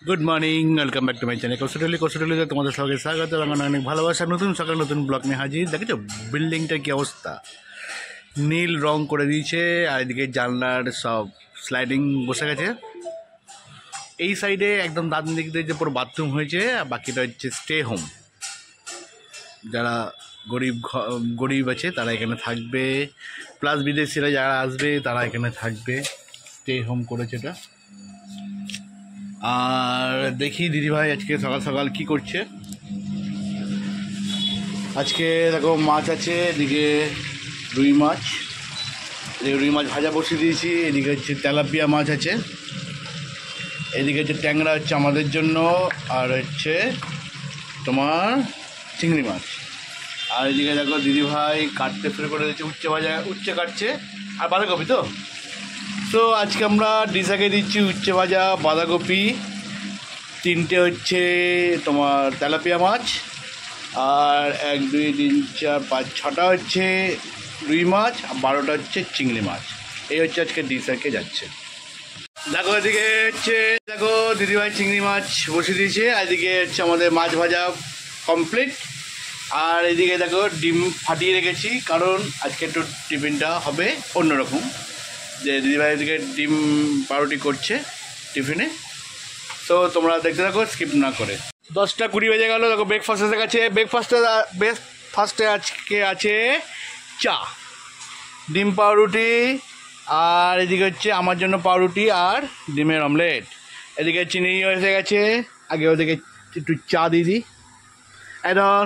Good morning, welcome back to my channel কৌশলী তোমাদের সবাইকে স্বাগত। আমার অনেক ভালোবাসা। নতুন সকাল নতুন ব্লগ নিয়ে হাজির। দেখেছো বিল্ডিংটার কি অবস্থা, নীল রং করে দিয়েছে আর এদিকে জানলার সব স্লাইডিং বসে গেছে। এই সাইডে একদম ডান দিক দিয়ে যে পুরো বাথরুম হয়েছে, আর বাকিটা হচ্ছে স্টে হোম। যারা গরিব আছে তারা এখানে থাকবে, প্লাস বিদেশিরা যারা আসবে তারা এখানে থাকবে। স্টে হোম করেছে এটা। আর দেখি দিদিভাই আজকে সকাল সকাল কি করছে। আজকে দেখো মাছ আছে, এদিকে রুই মাছ, এদিকে রুই মাছ ভাজা বসিয়ে দিয়েছি। এদিকে হচ্ছে তেলাপিয়া মাছ আছে, এদিকে হচ্ছে ট্যাংরা হচ্ছে আমাদের জন্য, আর হচ্ছে তোমার চিংড়ি মাছ। আর এদিকে দেখো দিদিভাই কাটতে শুরু করে দিচ্ছে, উচ্ছে কাটছে আর বাঁধাকপি। তো আজকে আমরা ডিশাকে দিচ্ছি উচ্ছে ভাজা, বাঁধাকপি, তিনটে হচ্ছে তোমার তেলাপিয়া মাছ, আর 1 2 3 4 5 6টা হচ্ছে রুই মাছ, আর 12টা হচ্ছে চিংড়ি মাছ। এই হচ্ছে আজকে ডিশাকে যাচ্ছে। দেখো এদিকে হচ্ছে দেখো দিদিভাই চিংড়ি মাছ বসিয়ে দিয়েছে, এদিকে হচ্ছে আমাদের মাছ ভাজা কমপ্লিট। আর এদিকে দেখো ডিম ফাটিয়ে রেখেছি, কারণ আজকে একটু টিফিনটা হবে অন্যরকম। যে দিদিভাই এদিকে ডিম পাউরুটি করছে টিফিনে। তো তোমরা দেখতে থাকো স্কিপ না করে। 10টা 20 বেজে গেল। দেখো ব্রেকফাস্ট এসে গেছে। ব্রেকফাস্টে আজকে আছে চা, ডিম পাউরুটি, আর এদিকে হচ্ছে আমার জন্য পাউরুটি আর ডিমের অমলেট। এদিকে চিনিও এসে গেছে। আগে ওদিকে একটু চা দিয়ে দিই। ধর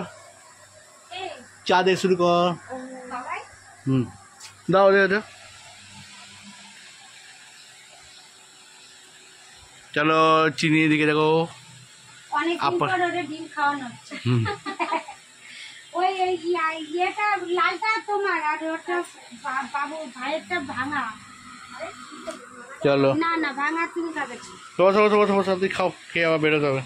চা দিয়ে শুরু কর। দাও দাও। চলো চিনি দিকে দেখো। চলো তুই খাও, খেয়ে আবার বেরোতে হবে।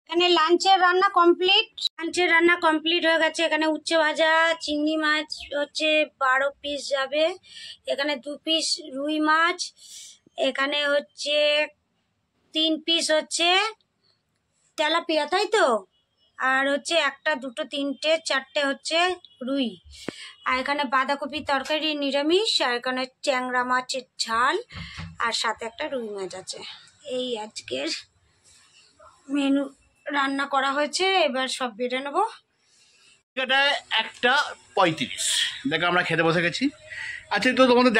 এখানে লাঞ্চের রান্না কমপ্লিট হয়ে গেছে। এখানে উচ্ছে ভাজা, চিংড়ি মাছ হচ্ছে 12 পিস যাবে, এখানে 2 পিস রুই মাছ, এখানে হচ্ছে 3 পিস হচ্ছে তেলাপিয়া, তাই তো, আর হচ্ছে 1টা 2টো 3টে 4টে হচ্ছে রুই, আর এখানে বাঁধাকপি তরকারি নিরামিষ, আর এখানে ট্যাংরা মাছের ঝাল, আর সাথে একটা রুই মাছ আছে। এই আজকের মেনু রান্না করা হয়েছে। এবার সব বেড়ে নেবো। এটা 1:35 দেখো আমরা খেতে বসে গেছি। আচ্ছা, তো তোমাদের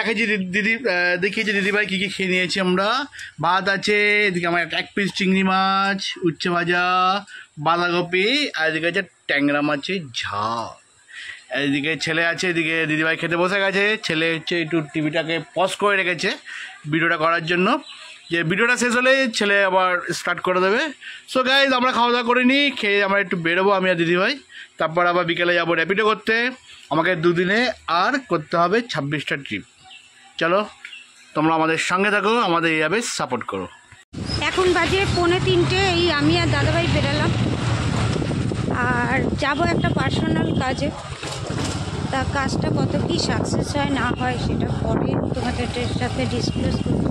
দেখিয়েছি দিদিভাই কী কী খেয়ে নিয়েছি আমরা। ভাত আছে, এদিকে আমার 1 পিস চিংড়ি মাছ, উচ্ছে ভাজা, বাঁধাকপি, আর এদিকে আছে ট্যাংরা মাছের ঝাল। এদিকে ছেলে আছে, এদিকে দিদিভাই খেতে বসে গেছে। ছেলে হচ্ছে একটু টিভিটাকে পজ করে রেখেছে ভিডিওটা করার জন্য, যে ভিডিওটা শেষ হলে ছেলে আবার স্টার্ট করে দেবে। সো গাইজ আমরা খাওয়া দাওয়া করে নিই, খেয়ে আমরা একটু বেরোবো আমি আর দিদিভাই। তারপর আবার বিকেলে যাবো র্যাপিডো করতে। আমাকে 2 দিনে আর করতে হবে 26টা ট্রিপ। চলো তোমরা আমাদের সঙ্গে থাকো, আমাদের এইভাবে সাপোর্ট করো। এখন বাজে 2:45। এই আমি আর দাদাভাই বেরালাম, আর যাব একটা পার্সোনাল কাজে। তা কাজটা কত কি সাকসেস হয় না হয় সেটা পরে তোমাদের সাথে ডিসকাস করব।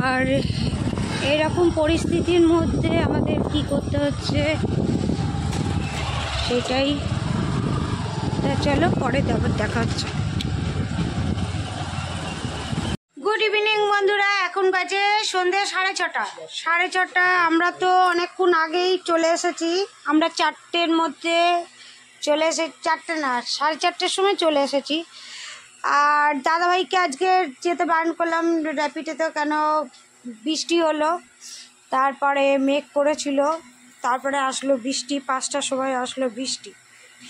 আর এরকম পরিস্থিতির মধ্যে আমাদের কি করতে হচ্ছে সেটাই। তা চলো পরে দেখা হচ্ছে। গুড ইভিনিং বন্ধুরা, এখন বাজে সন্ধ্যে 6:30। আমরা তো অনেকক্ষণ আগেই চলে এসেছি। আমরা 4টের মধ্যে চলে এসে 4টে না 4:30টার সময় চলে এসেছি। আর দাদাভাইকে আজকে যেতে বারণ করলাম র্যাপিডোতে, কেন বৃষ্টি হলো, তারপরে মেঘ করেছিল, তারপরে আসলো বৃষ্টি। 5টার সময় আসলো বৃষ্টি,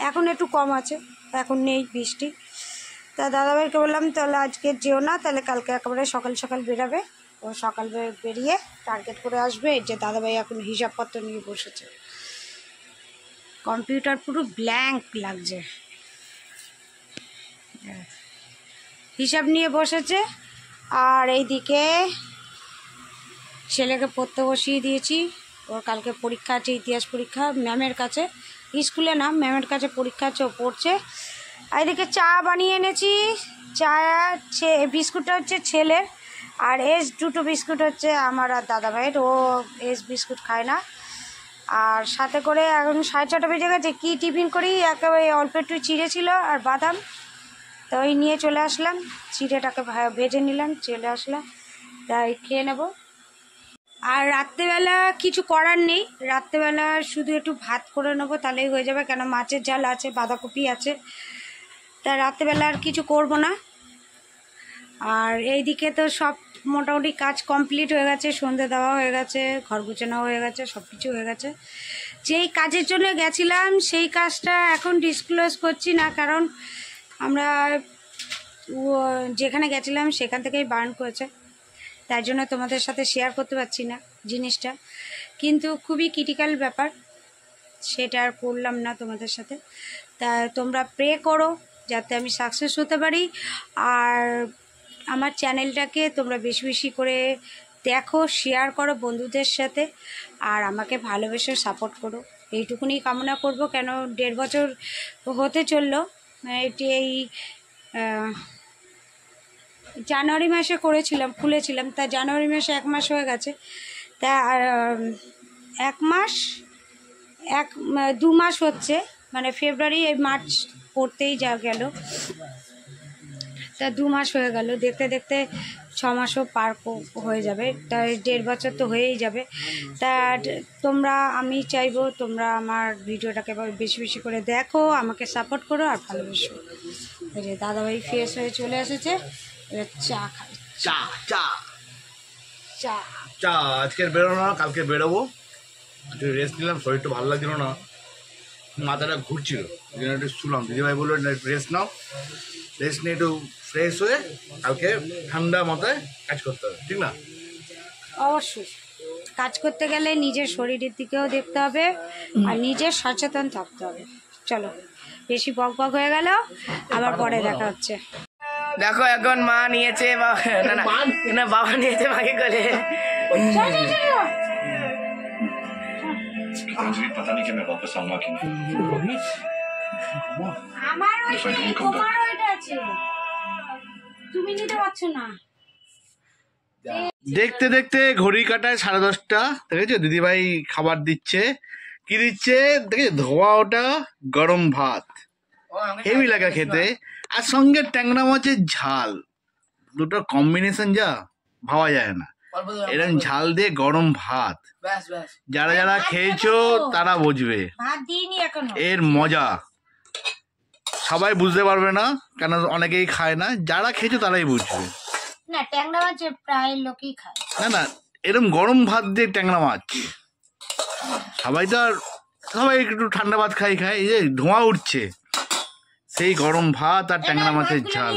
এখন একটু কম আছে, এখন নেই বৃষ্টি। তা দাদাভাইকে বললাম তাহলে আজকে যেও না, তাহলে কালকে একেবারে সকাল সকাল বেরাবে। ও সকাল বেরিয়ে টার্গেট করে আসবে। যে দাদাভাই এখন হিসাবপত্র নিয়ে বসেছে, কম্পিউটার পুরো ব্ল্যাঙ্ক লাগছে, হিসাব নিয়ে বসেছে। আর এইদিকে ছেলেকে পড়তে বসিয়ে দিয়েছি। ওর কালকে পরীক্ষা আছে, ইতিহাস পরীক্ষা, ম্যামের কাছে, স্কুলে না ম্যামের কাছে পরীক্ষা আছে, ও পড়ছে। আর এদিকে চা বানিয়ে এনেছি। চা বিস্কুটটা হচ্ছে ছেলের, আর এস দুটো বিস্কুট হচ্ছে আমার আর দাদা ভাইয়ের, ও এস বিস্কুট খায় না। আর সাথে করে এখন 6:30 বেজে গেছে, কী টিফিন করি, একেবারে অল্প একটু চিড়ে ছিল আর বাদাম, তো ওই নিয়ে চলে আসলাম, চিড়েটাকে ভেজে নিলাম, চলে আসলাম, তাই খেয়ে নেব। আর রাত্রেবেলা কিছু করার নেই, রাত্রেবেলা শুধু একটু ভাত করে নেবো, তাহলেই হয়ে যাবে, কেন মাছের ঝাল আছে, বাঁধাকপি আছে, তা রাত্রেবেলা আর কিছু করব না। আর এইদিকে তো সব মোটামুটি কাজ কমপ্লিট হয়ে গেছে, সন্ধে দেওয়া হয়ে গেছে, ঘর গুছানো হয়ে গেছে, সব কিছু হয়ে গেছে। যেই কাজের জন্য গেছিলাম সেই কাজটা এখন ডিসক্লোজ করছি না, কারণ আমরা যেখানে গেছিলাম সেখান থেকেই বার্ন করেছে, তাই জন্য তোমাদের সাথে শেয়ার করতে পারছি না জিনিসটা, কিন্তু খুবই ক্রিটিক্যাল ব্যাপার, সেটা আর করলাম না তোমাদের সাথে। তা তোমরা প্রে করো যাতে আমি সাকসেস হতে পারি, আর আমার চ্যানেলটাকে তোমরা বেশি বেশি করে দেখো, শেয়ার করো বন্ধুদের সাথে, আর আমাকে ভালোবেসে সাপোর্ট করো, এইটুকুনি কামনা করব। কেন 1.5 বছর হতে চললো, এটি এই জানুয়ারি মাসে খুলেছিলাম, তা জানুয়ারি মাসে 1 মাস হয়ে গেছে, তা 2 মাস হচ্ছে, মানে ফেব্রুয়ারি এই মার্চ পড়তেই যা গেল, তা 2 মাস হয়ে গেল, দেখতে দেখতে 6 মাসও পার হয়ে যাবে, তাই 1.5 বছর তো হয়েই যাবে। তা আমি চাইবো তোমরা আমার ভিডিওটাকে বেশি বেশি করে দেখো, আমাকে সাপোর্ট করো আর ভালোবাসো। এই যে দাদাভাই ফ্রেশ হয়ে চলে এসেছে, এবার চা খাই। চা চা চা চা আজকের বেরোনো না, কালকে বেরোবো, একটু রেস্ট নিলাম, শরীরটা ভালো লাগছিল না, মাথাটা ঘুরছিল, এই জন্য একটু শুলাম। দিদিভাই বললো রেস্ট নাও, রেস্ট নিয়ে একটু ফ্রেশ হয়ে কালকে ঠান্ডা মাথায় কাজ করতে হবে, ঠিক না? অবশ্যই কাজ করতে গেলে নিজের শরীরের দিকেও দেখতে হবে আর নিজের সচেতন থাকতে হবে। চলো, বেশি বক বক হয়ে গেল, আবার পরে দেখা হচ্ছে। দেখো এখন মা নিয়েছে না বাবা নিয়েছে মাকে কোলে। मुझे पता नहीं कि मैं वापस आऊंगा कि नहीं। আমার ওইটা নেই, তোমার ওইটা আছে, তুমি নিতে পারছো না। দেখতে দেখতে ঘড়ি কাটায় 10:30, দেখেছো দিদিভাই খাবার দিচ্ছে, কি দিচ্ছে দেখে, ধোয়া ওটা গরম ভাত, হেভি লাগে খেতে, আর সঙ্গে ট্যাংরা মাছের ঝাল, দুটো কম্বিনেশন যা ভাবা যায় না, এরকম ঝাল দিয়ে গরম ভাত, যারা যারা খেয়েছো তারা বুঝবে ভাত দিইনি এখনো, এর মজা। সবাই বুঝতে পারবে না, কেন অনেকেই খায় না, যারা খেয়েছো তারাই বুঝবে। না ট্যাংরা মাছ প্রায় লোকই খায়, না না, এরকম গরম ভাত দিয়ে ট্যাংরা মাছ, সবাই একটু ঠান্ডা ভাত খাই, এই যে ধোঁয়া উঠছে, সেই গরম ভাত আর ট্যাংরা মাছের ঝাল।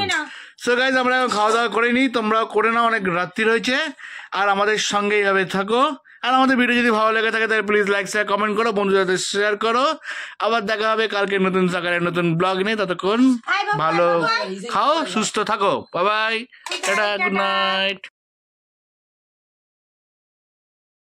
সো গাইজ, আমরা খাওয়া দাওয়া করে নিই, তোমরাও করে নাও, অনেক রাত্রি হয়েছে, আর আমাদের সঙ্গে এইভাবে থাকো। আর আমাদের ভিডিও যদি ভালো লেগে থাকে তাহলে প্লিজ লাইক শেয়ার কমেন্ট করো, বন্ধুদের সাথে শেয়ার করো। আবার দেখা হবে কালকে নতুন সকালে নতুন ব্লগ নিয়ে, ততক্ষণ ভালো খাও, সুস্থ থাকো, bye bye, tata, good night.